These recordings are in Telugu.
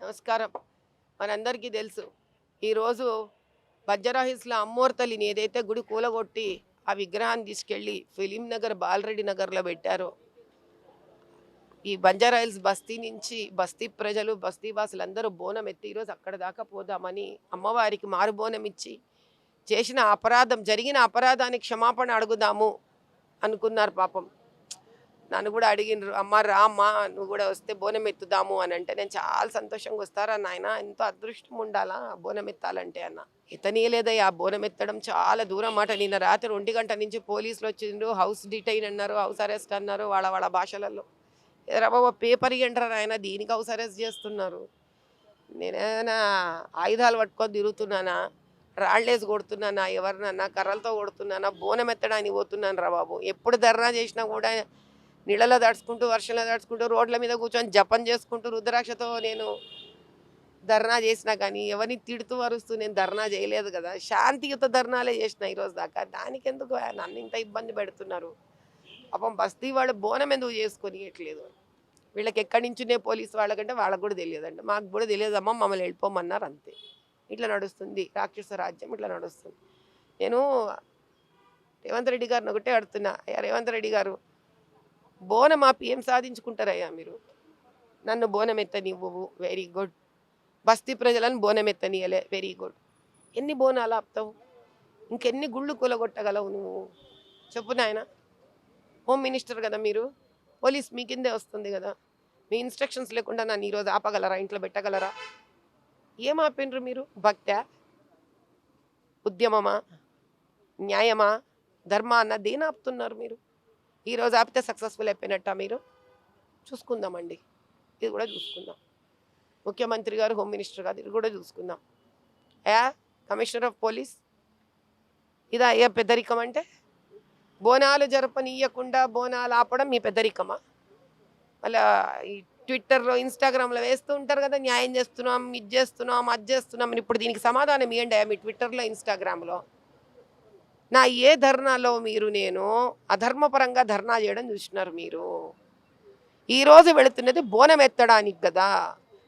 నమస్కారం. మనందరికీ తెలుసు ఈరోజు బంజారాహిల్స్లో అమ్మోరు తల్లిని ఏదైతే గుడి కూలగొట్టి ఆ విగ్రహాన్ని తీసుకెళ్ళి ఫిలిం నగర్ బాలరెడ్డి నగర్లో పెట్టారో, ఈ బంజారాహిల్స్ బస్తీ నుంచి బస్తీ ప్రజలు బస్తీ వాసులందరూ బోనం ఎత్తి ఈరోజు అక్కడ దాకా పోదామని అమ్మవారికి మారు బోనం ఇచ్చి చేసిన అపరాధం జరిగిన అపరాధానికి క్షమాపణ అడుగుదాము అనుకున్నారు. పాపం నన్ను కూడా అడిగినారు, అమ్మ రా అమ్మ నువ్వు కూడా వస్తే బోనం ఎత్తుదాము అని అంటే నేను చాలా సంతోషంగా వస్తారా నాయన, ఎంతో అదృష్టం ఉండాలా బోనం ఎత్తాలంటే అన్న. ఎత్తనీయలేదయ్యా, ఆ బోనం ఎత్తడం చాలా దూరం మాట. నిన్న రాత్రి 1 గంట నుంచి పోలీసులు వచ్చిండ్రు, హౌస్ డిటైన్ అన్నారు, హౌస్ అరెస్ట్ అన్నారు వాళ్ళ వాళ్ళ భాషలలో. ఎరా బాబా పేపర్ ఇయ్యంటారా ఆయన, దీనికి హౌస్ అరెస్ట్ చేస్తున్నారు? నేనేమైనా ఆయుధాలు పట్టుకొని తిరుగుతున్నానా, రాళ్ళేసి కొడుతున్నానా, ఎవరినన్నా కర్రలతో కొడుతున్నానా, బోనం ఎత్తడానికి పోతున్నాను రా బాబు. ఎప్పుడు ధర్నా చేసినా కూడా నీళ్ళలో దడుచుకుంటూ వర్షంలో దడుచుకుంటూ రోడ్ల మీద కూర్చొని జపం చేసుకుంటూ రుద్రాక్షతో నేను ధర్నా చేసినా కానీ ఎవరిని తిడుతూ అరుస్తూ నేను ధర్నా చేయలేదు కదా. శాంతియుత ధర్నాలే చేసిన ఈరోజు దాకా. దానికి ఎందుకు నన్ను ఇంత ఇబ్బంది పెడుతున్నారు? పాపం బస్తీ వాళ్ళు బోనం ఎందుకు చేసుకొని ఇట్లేదు? వీళ్ళకి ఎక్కడి నుంచినే పోలీసు వాళ్ళకంటే వాళ్ళకు కూడా తెలియదండి. మాకు కూడా తెలియదమ్మా, మమ్మల్ని వెళ్ళిపోమన్నారు అంతే. ఇట్లా నడుస్తుంది రాక్షస రాజ్యం, ఇట్లా నడుస్తుంది. నేను రేవంత్ రెడ్డి గారిని ఒకటే అడుగుతున్నా, అయ్యా రేవంత్ రెడ్డి గారు, బోనం ఆపి ఏం సాధించుకుంటారయ్యా మీరు? నన్ను బోనం ఎత్తనివ్వవు, వెరీ గుడ్. బస్తీ ప్రజలను బోనం ఎత్తనియలే, వెరీ గుడ్. ఎన్ని బోనాలు ఆపుతావు? ఇంకెన్ని గుళ్ళు కూలగొట్టగలవు నువ్వు? చెప్పు నాయన. హోమ్ మినిస్టర్ కదా మీరు, పోలీస్ మీ కిందే వస్తుంది కదా. మీ ఇన్స్ట్రక్షన్స్ లేకుండా నన్ను ఈరోజు ఆపగలరా, ఇంట్లో పెట్టగలరా? ఏం ఆపినరు మీరు? భక్త్యా, ఉద్యమమా, న్యాయమా, ధర్మా అన్న దేని ఆపుతున్నారు మీరు? ఈరోజు ఆపితే సక్సెస్ఫుల్ అయిపోయినట్ట మీరు? చూసుకుందామండి, ఇది కూడా చూసుకుందాం. ముఖ్యమంత్రి గారు, హోమ్ మినిస్టర్ గారు, ఇది కూడా చూసుకుందాం. కమిషనర్ ఆఫ్ పోలీస్, ఇదా ఏ పెద్దరికం అంటే? బోనాలు జరపనీయకుండా బోనాలు ఆపడం మీ పెద్దరికమా? అలా ఈ ట్విట్టర్లో ఇన్స్టాగ్రామ్లో వేస్తూ ఉంటారు కదా, న్యాయం చేస్తున్నాం, ఇది చేస్తున్నాం, అది చేస్తున్నాం అని. ఇప్పుడు దీనికి సమాధానం ఇవ్వండి మీ ట్విట్టర్లో ఇన్స్టాగ్రామ్లో. నా ఏ ధర్నాలో మీరు నేను అధర్మపరంగా ధర్నా చేయడం చూసినారు మీరు? ఈరోజు వెళుతున్నది బోనం ఎత్తడానికి కదా.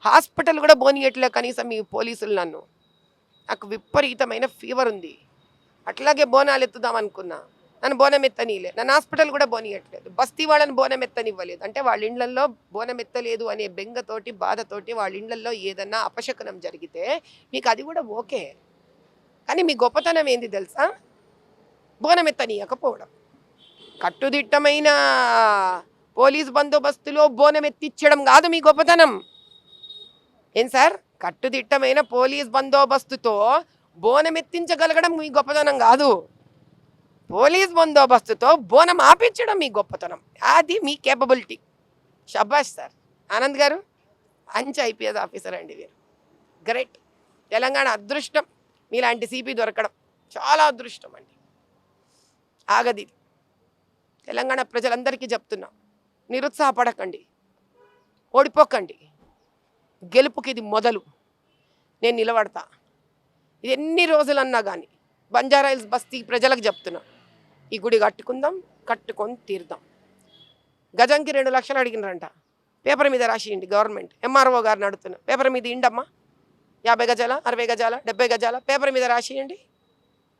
హాస్పిటల్ కూడా బోనియట్లే కనీసం మీ పోలీసులు. నాకు విపరీతమైన ఫీవర్ ఉంది, అట్లాగే బోనాలు ఎత్తుదాం అనుకున్నా, నన్ను బోనం ఎత్తనీలే. నన్ను హాస్పిటల్ కూడా బోనియట్లేదు. బస్తీ వాళ్ళని బోనం ఎత్తనివ్వలేదు. అంటే వాళ్ళ ఇళ్లల్లో బోనం ఎత్తలేదు అనే బెంగతోటి బాధతోటి వాళ్ళ ఇళ్లల్లో ఏదన్నా అపశకనం జరిగితే మీకు అది కూడా ఓకే. కానీ మీ గొప్పతనం ఏంది తెలుసా? బోనం ఎత్తనీయకపోవడం. కట్టుదిట్టమైన పోలీస్ బందోబస్తులో బోనం ఎత్తిచ్చడం కాదు మీ గొప్పతనం. ఏం సార్? కట్టుదిట్టమైన పోలీస్ బందోబస్తుతో బోనం ఎత్తించగలగడం మీ గొప్పతనం కాదు. పోలీస్ బందోబస్తుతో బోనం ఆపించడం మీ గొప్పతనం. అది మీ కేపబిలిటీ. షబాష్ సార్. ఆనంద్ గారు మంచి ఐపీఎస్ ఆఫీసర్ అండి మీరు, గ్రేట్. తెలంగాణ అదృష్టం మీలాంటి సిపి దొరకడం, చాలా అదృష్టం అండి. ఆగది. తెలంగాణ ప్రజలందరికీ చెప్తున్నా, నిరుత్సాహపడకండి, ఓడిపోకండి. గెలుపుకి ఇది మొదలు. నేను నిలబడతా. ఇది ఎన్ని రోజులన్నా కానీ బంజారాహిల్స్ బస్తీ ప్రజలకు చెప్తున్నా, ఈ గుడి కట్టుకుందాం, కట్టుకొని తీరుదాం. గజంకి 2 లక్షలు అడిగినారంట. పేపర్ మీద రాసియండి. గవర్నమెంట్ ఎంఆర్ఓ గారిని అడుగుతున్నా, పేపర్ మీద ఇండమ్మా, 50 గజాల, 60 గజాల, 70 గజాల పేపర్ మీద రాసియండి.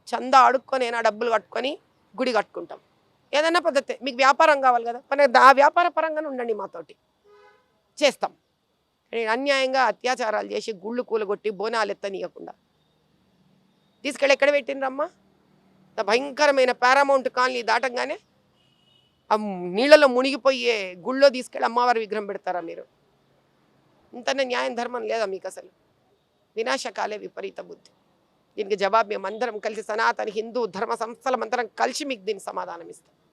చందా అడుక్కొని ఆ డబ్బులు కట్టుకొని గుడి కట్టుకుంటాం. ఏదైనా పద్ధతి. మీకు వ్యాపారం కావాలి కదా, మరి ఆ వ్యాపార పరంగానే ఉండండి, మాతోటి చేస్తాం. అన్యాయంగా అత్యాచారాలు చేసి గుళ్ళు కూలగొట్టి బోనాలు ఎత్తనీయకుండా తీసుకెళ్ళి ఎక్కడ పెట్టినరమ్మా? భయంకరమైన పారామౌంట్ కాలనీ దాటంగానే ఆ నీళ్ళలో మునిగిపోయే గుళ్ళో తీసుకెళ్ళి అమ్మవారి విగ్రహం పెడతారా మీరు? ఇంతనే న్యాయం ధర్మం లేదా మీకు అసలు? వినాశకాలే విపరీత బుద్ధి. దీనికి జవాబు మేమందరం కలిసి సనాతన హిందూ ధర్మ సంస్థల మందరం కలిసి మీకు దీనికి సమాధానం ఇస్తాం.